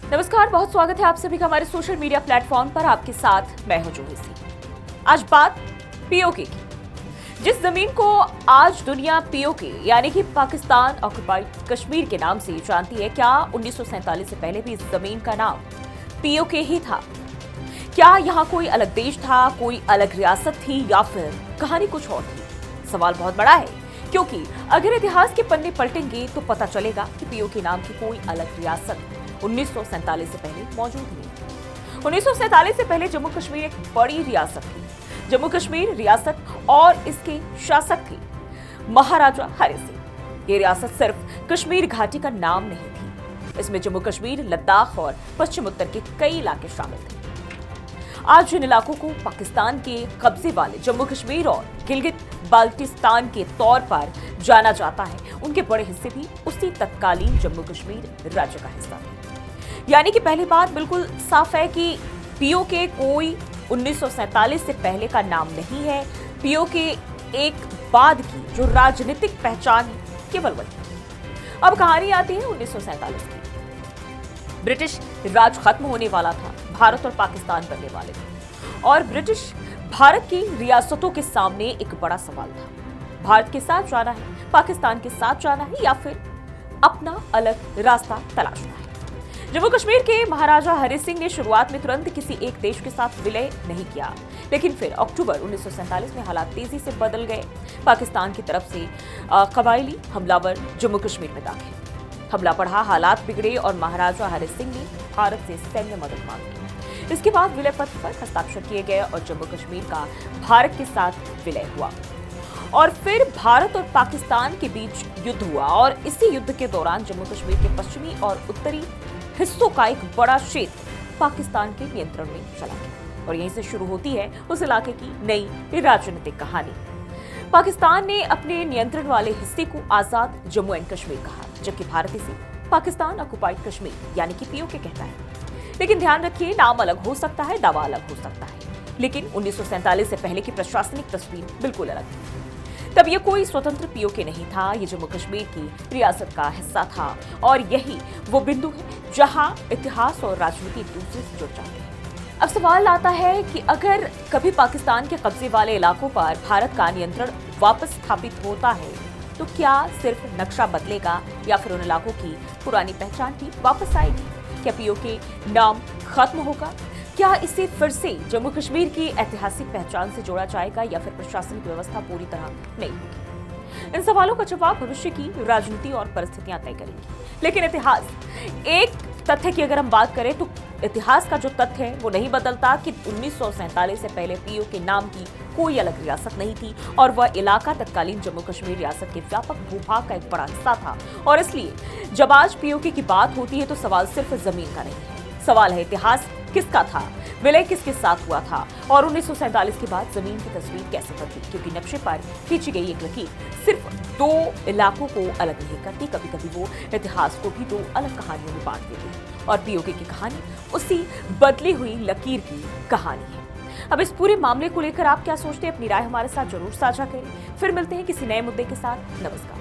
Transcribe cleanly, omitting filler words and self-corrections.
नमस्कार, बहुत स्वागत है आप सभी का हमारे सोशल मीडिया प्लेटफॉर्म पर। आपके साथ मैं हूं जूही सिंह। आज बात पीओके की। जिस जमीन को आज दुनिया पीओके यानी कि पाकिस्तान ऑक्युपाइड कश्मीर के नाम से जानती है, क्या 1947 से पहले भी इस जमीन का नाम पीओके ही था? क्या यहाँ कोई अलग देश था, कोई अलग रियासत थी, या फिर कहानी कुछ और थी? सवाल बहुत बड़ा है, क्योंकि अगर इतिहास के पन्ने पलटेंगे तो पता चलेगा कि पीओके नाम की कोई अलग रियासत 1947 से पहले मौजूद नहीं। 1947 से पहले जम्मू कश्मीर एक बड़ी रियासत थी। जम्मू कश्मीर रियासत और इसके शासक थे महाराजा हरि सिंह। ये रियासत सिर्फ कश्मीर घाटी का नाम नहीं थी, इसमें जम्मू कश्मीर, लद्दाख और पश्चिम उत्तर के कई इलाके शामिल थे। आज जिन इलाकों को पाकिस्तान के कब्जे वाले जम्मू कश्मीर और गिलगित बाल्टिस्तान के तौर पर जाना जाता है, उनके बड़े हिस्से भी उसी तत्कालीन जम्मू कश्मीर राज्य का हिस्सा थे। यानी कि पहली बात बिल्कुल साफ है कि पीओके कोई 1947 से पहले का नाम नहीं है। पीओके एक बाद की जो राजनीतिक पहचान है, केवल वही। अब कहानी आती है 1947 की। ब्रिटिश राज खत्म होने वाला था, भारत और पाकिस्तान बनने वाले थे, और ब्रिटिश भारत की रियासतों के सामने एक बड़ा सवाल था। भारत के साथ जाना है, पाकिस्तान के साथ जाना है, या फिर अपना अलग रास्ता तलाशना है। जम्मू कश्मीर के महाराजा हरि सिंह ने शुरुआत में तुरंत किसी एक देश के साथ विलय नहीं किया, लेकिन फिर अक्टूबर 1947 में हालात तेजी से बदल गए। पाकिस्तान की तरफ से कबायली हमलावर जम्मू कश्मीर में दाखिल। हमला बढ़ा, हालात बिगड़े और महाराजा हरि सिंह ने भारत से सैन्य मदद मांगी। इसके बाद विलय पत्र पर हस्ताक्षर किए गए और जम्मू कश्मीर का भारत के साथ विलय हुआ। और फिर भारत और पाकिस्तान के बीच युद्ध हुआ, और इसी युद्ध के दौरान जम्मू कश्मीर के पश्चिमी और उत्तरी हिस्सों का एक बड़ा क्षेत्र पाकिस्तान के नियंत्रण में चला गया। और यहीं से शुरू होती है उस इलाके की नई राजनीतिक कहानी। पाकिस्तान ने अपने नियंत्रण वाले हिस्से को आजाद जम्मू एंड कश्मीर कहा, जबकि भारत इसे पाकिस्तान ऑक्युपाइड कश्मीर यानी कि पीओके कहता है। लेकिन ध्यान रखिए, नाम अलग हो सकता है, दावा अलग हो सकता है, लेकिन 1947 से पहले की प्रशासनिक तस्वीर बिल्कुल अलग थी। तब यह कोई स्वतंत्र पीओके नहीं था, ये जम्मू कश्मीर की रियासत का हिस्सा था। और यही वो बिंदु है जहां इतिहास और राजनीति एक दूसरे से जुड़ जाते हैं। अब सवाल आता है कि अगर कभी पाकिस्तान के कब्जे वाले इलाकों पर भारत का नियंत्रण वापस स्थापित होता है, तो क्या सिर्फ नक्शा बदलेगा, या फिर उन इलाकों की पुरानी पहचान भी वापस आएगी? क्या पीओके नाम खत्म होगा? क्या इसे फिर से जम्मू कश्मीर की ऐतिहासिक पहचान से जोड़ा जाएगा, या फिर प्रशासनिक व्यवस्था पूरी तरह नहीं होगी? इन सवालों का जवाब भविष्य की राजनीति और परिस्थितियां तय करेंगी। लेकिन इतिहास एक तथ्य की अगर हम बात करें, तो इतिहास का जो तथ्य है वो नहीं बदलता कि 1947 से पहले पीओके नाम की कोई अलग रियासत नहीं थी, और वह इलाका तत्कालीन जम्मू कश्मीर रियासत के व्यापक भूभाग का एक बड़ा हिस्सा था। और इसलिए जब आज पीओके की बात होती है तो सवाल सिर्फ जमीन का नहीं है, सवाल है इतिहास किसका था, विलय किसके साथ हुआ था, और 1947 के बाद जमीन की तस्वीर कैसे बदली। क्योंकि नक्शे पर खींची गई एक लकीर सिर्फ दो इलाकों को अलग नहीं करती, कभी कभी वो इतिहास को भी दो अलग कहानियों में बांट देती है। और पीओके की कहानी उसी बदली हुई लकीर की कहानी है। अब इस पूरे मामले को लेकर आप क्या सोचते हैं? अपनी राय हमारे साथ जरूर साझा करें। फिर मिलते हैं किसी नए मुद्दे के साथ। नमस्कार।